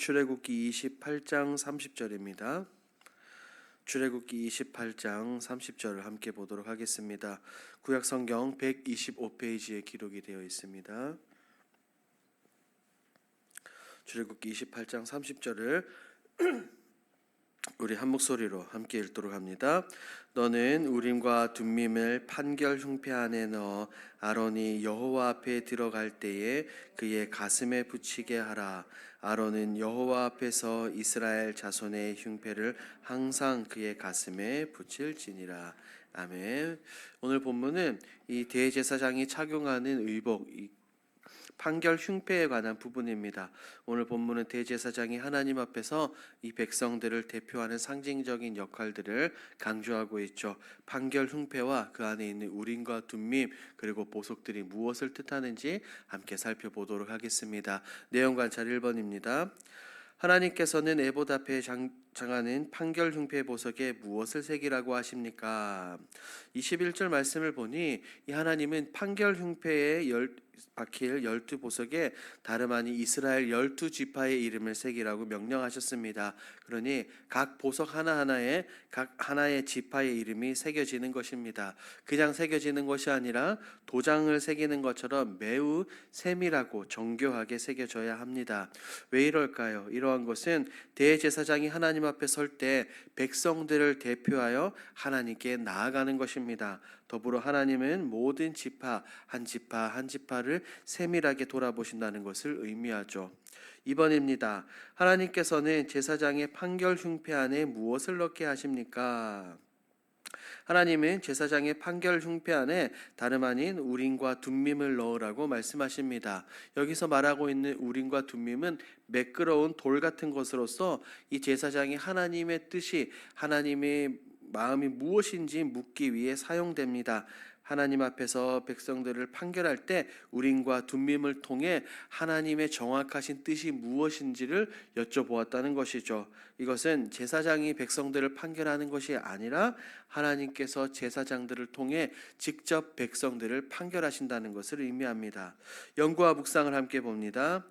출애굽기 28장 30절입니다. 출애굽기 28장 30절을 함께 보도록 하겠습니다. 구약성경 125페이지에 기록이 되어 있습니다. 출애굽기 28장 30절을 우리 한 목소리로 함께 읽도록 합니다. 너는 우림과 둠밈을 판결 흉패 안에 넣어 아론이 여호와 앞에 들어갈 때에 그의 가슴에 붙이게 하라. 아론은 여호와 앞에서 이스라엘 자손의 흉패를 항상 그의 가슴에 붙일지니라. 아멘. 오늘 본문은 이 대제사장이 착용하는 의복, 판결 흉패에 관한 부분입니다. 오늘 본문은 대제사장이 하나님 앞에서 이 백성들을 대표하는 상징적인 역할들을 강조하고 있죠. 판결 흉패와 그 안에 있는 우림과 둠밈 그리고 보석들이 무엇을 뜻하는지 함께 살펴보도록 하겠습니다. 내용 관찰 1번입니다. 하나님께서는 에봇 앞에 장하는 판결 흉패 보석에 무엇을 새기라고 하십니까? 21절 말씀을 보니 이 하나님은 판결 흉패에 박힐 12보석에 다름 아닌 이스라엘 12지파의 이름을 새기라고 명령하셨습니다. 그러니 각 보석 하나하나에 각 하나의 지파의 이름이 새겨지는 것입니다. 그냥 새겨지는 것이 아니라 도장을 새기는 것처럼 매우 세밀하고 정교하게 새겨져야 합니다. 왜 이럴까요? 이러한 것은 대제사장이 하나님 앞에 설 때 백성들을 대표하여 하나님께 나아가는 것입니다. 더불어 하나님은 모든 지파 한 지파를 세밀하게 돌아보신다는 것을 의미하죠. 2번입니다. 하나님께서는 제사장의 판결 흉패 안에 무엇을 넣게 하십니까? 하나님은 제사장의 판결 흉패 안에 다름 아닌 우림과 둠밈을 넣으라고 말씀하십니다. 여기서 말하고 있는 우림과 둠밈은 매끄러운 돌 같은 것으로서 이 제사장이 하나님의 뜻이 하나님의 마음이 무엇인지 묻기 위해 사용됩니다. 하나님 앞에서 백성들을 판결할 때 우림과 둠밈을 통해 하나님의 정확하신 뜻이 무엇인지를 여쭤보았다는 것이죠. 이것은 제사장이 백성들을 판결하는 것이 아니라 하나님께서 제사장들을 통해 직접 백성들을 판결하신다는 것을 의미합니다. 연구와 묵상을 함께 봅니다.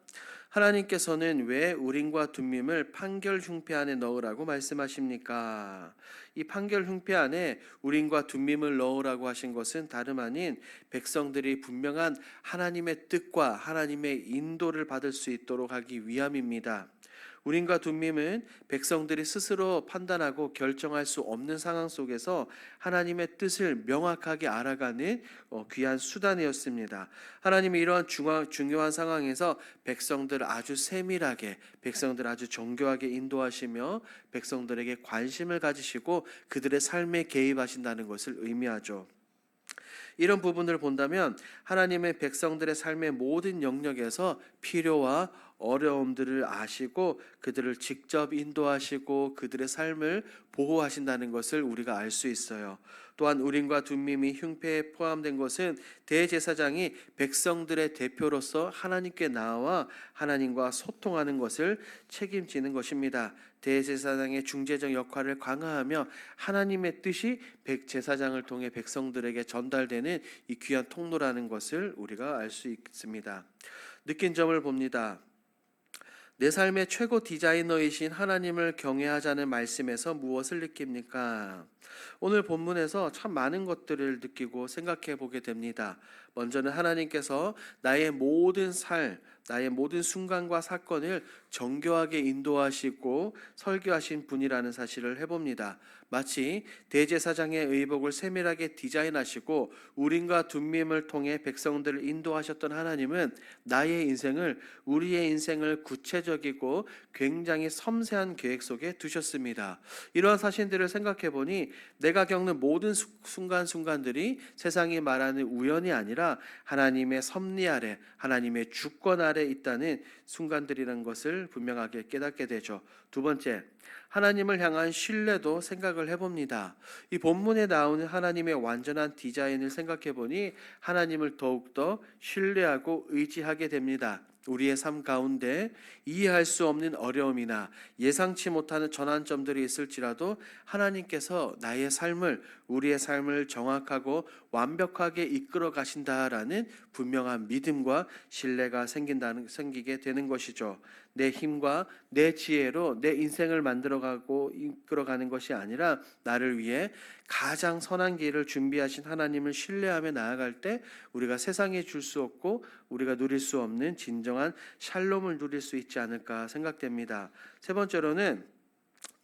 하나님께서는 왜 우림과 둠밈을 판결 흉패 안에 넣으라고 말씀하십니까? 이 판결 흉패 안에 우림과 둠밈을 넣으라고 하신 것은 다름 아닌 백성들이 분명한 하나님의 뜻과 하나님의 인도를 받을 수 있도록 하기 위함입니다. 우림과 둠밈은 백성들이 스스로 판단하고 결정할 수 없는 상황 속에서 하나님의 뜻을 명확하게 알아가는 귀한 수단이었습니다. 하나님이 이러한 중요한 상황에서 백성들을 아주 세밀하게, 백성들을 아주 정교하게 인도하시며 백성들에게 관심을 가지시고 그들의 삶에 개입하신다는 것을 의미하죠. 이런 부분을 본다면 하나님의 백성들의 삶의 모든 영역에서 필요와 어려움들을 아시고 그들을 직접 인도하시고 그들의 삶을 보호하신다는 것을 우리가 알 수 있어요. 또한 우림과 둠밈이 흉패에 포함된 것은 대제사장이 백성들의 대표로서 하나님께 나와 하나님과 소통하는 것을 책임지는 것입니다. 대제사장의 중재적 역할을 강화하며 하나님의 뜻이 제사장을 통해 백성들에게 전달되는 이 귀한 통로라는 것을 우리가 알 수 있습니다. 느낀 점을 봅니다. 내 삶의 최고 디자이너이신 하나님을 경외하자는 말씀에서 무엇을 느낍니까? 오늘 본문에서 참 많은 것들을 느끼고 생각해 보게 됩니다. 먼저는 하나님께서 나의 모든 순간과 사건을 정교하게 인도하시고 설계하신 분이라는 사실을 해봅니다. 마치 대제사장의 의복을 세밀하게 디자인하시고 우림과 둠밈을 통해 백성들을 인도하셨던 하나님은 우리의 인생을 구체적이고 굉장히 섬세한 계획 속에 두셨습니다. 이러한 사실들을 생각해 보니 내가 겪는 모든 순간순간들이 세상이 말하는 우연이 아니라 하나님의 섭리 아래, 하나님의 주권 아래 있다는 순간들이라는 것을 분명하게 깨닫게 되죠. 두 번째, 하나님을 향한 신뢰도 생각을 해봅니다. 이 본문에 나오는 하나님의 완전한 디자인을 생각해 보니 하나님을 더욱더 신뢰하고 의지하게 됩니다. 우리의 삶 가운데 이해할 수 없는 어려움이나 예상치 못하는 전환점들이 있을지라도 하나님께서 우리의 삶을 정확하고 완벽하게 이끌어 가신다라는 분명한 믿음과 신뢰가 생기게 되는 것이죠. 내 힘과 내 지혜로 내 인생을 만들어가고 이끌어가는 것이 아니라 나를 위해 가장 선한 길을 준비하신 하나님을 신뢰하며 나아갈 때 우리가 세상에 줄 수 없고 우리가 누릴 수 없는 진정한 샬롬을 누릴 수 있지 않을까 생각됩니다. 세 번째로는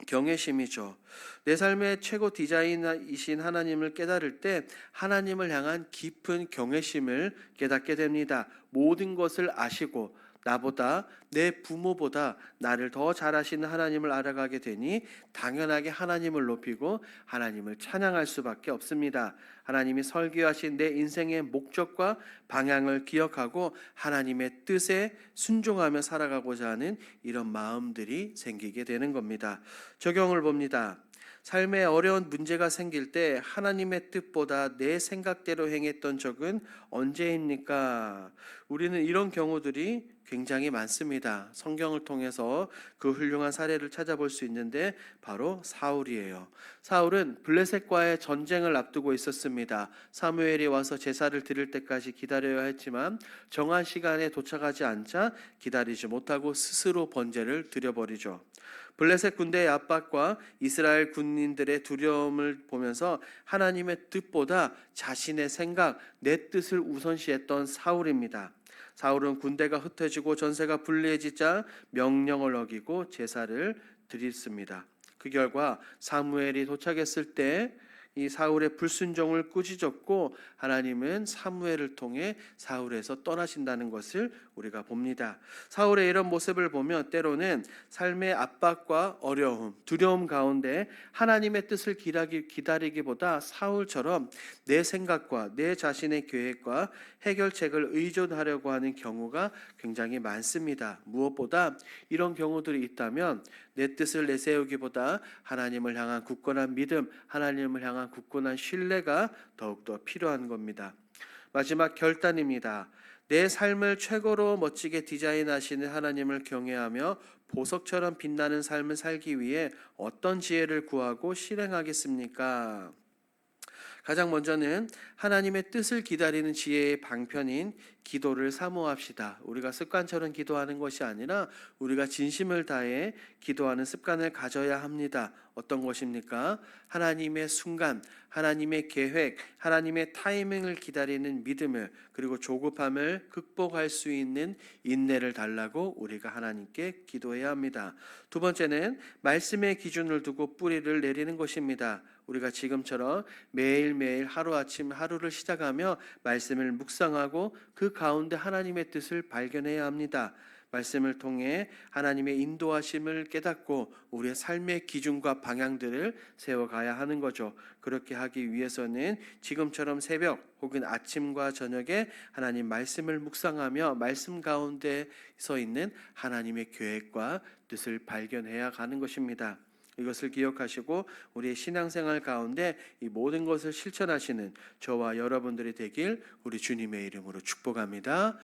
경외심이죠. 내 삶의 최고 디자이너이신 하나님을 깨달을 때 하나님을 향한 깊은 경외심을 깨닫게 됩니다. 모든 것을 아시고 나보다 내 부모보다 나를 더 잘 아시는 하나님을 알아가게 되니 당연하게 하나님을 높이고 하나님을 찬양할 수밖에 없습니다. 하나님이 설계하신 내 인생의 목적과 방향을 기억하고 하나님의 뜻에 순종하며 살아가고자 하는 이런 마음들이 생기게 되는 겁니다. 적용을 봅니다. 삶에 어려운 문제가 생길 때 하나님의 뜻보다 내 생각대로 행했던 적은 언제입니까? 우리는 이런 경우들이 굉장히 많습니다. 성경을 통해서 그 훌륭한 사례를 찾아볼 수 있는데 바로 사울이에요. 사울은 블레셋과의 전쟁을 앞두고 있었습니다. 사무엘이 와서 제사를 드릴 때까지 기다려야 했지만 정한 시간에 도착하지 않자 기다리지 못하고 스스로 번제를 드려버리죠. 블레셋 군대의 압박과 이스라엘 군인들의 두려움을 보면서 하나님의 뜻보다 자신의 생각, 내 뜻을 우선시했던 사울입니다. 사울은 군대가 흩어지고 전세가 불리해지자 명령을 어기고 제사를 드렸습니다. 그 결과 사무엘이 도착했을 때 이 사울의 불순종을 꾸짖었고 하나님은 사무엘을 통해 사울에서 떠나신다는 것을 우리가 봅니다. 사울의 이런 모습을 보면 때로는 삶의 압박과 어려움, 두려움 가운데 하나님의 뜻을 기다리기보다 사울처럼 내 생각과 내 자신의 계획과 해결책을 의존하려고 하는 경우가 굉장히 많습니다. 무엇보다 이런 경우들이 있다면 내 뜻을 내세우기보다 하나님을 향한 굳건한 믿음, 하나님을 향한 굳건한 신뢰가 더욱더 필요한 겁니다. 마지막 결단입니다. 내 삶을 최고로 멋지게 디자인하시는 하나님을 경외하며 보석처럼 빛나는 삶을 살기 위해 어떤 지혜를 구하고 실행하겠습니까? 가장 먼저는 하나님의 뜻을 기다리는 지혜의 방편인 기도를 사모합시다. 우리가 습관처럼 기도하는 것이 아니라 우리가 진심을 다해 기도하는 습관을 가져야 합니다. 어떤 것입니까? 하나님의 순간, 하나님의 계획, 하나님의 타이밍을 기다리는 믿음을, 그리고 조급함을 극복할 수 있는 인내를 달라고 우리가 하나님께 기도해야 합니다. 두 번째는 말씀의 기준을 두고 뿌리를 내리는 것입니다. 우리가 지금처럼 매일매일 하루아침 하루를 시작하며 말씀을 묵상하고 그 가운데 하나님의 뜻을 발견해야 합니다. 말씀을 통해 하나님의 인도하심을 깨닫고 우리의 삶의 기준과 방향들을 세워가야 하는 거죠. 그렇게 하기 위해서는 지금처럼 새벽 혹은 아침과 저녁에 하나님 말씀을 묵상하며 말씀 가운데 서 있는 하나님의 계획과 뜻을 발견해야 가는 것입니다. 이것을 기억하시고 우리의 신앙생활 가운데 이 모든 것을 실천하시는 저와 여러분들이 되길 우리 주님의 이름으로 축복합니다.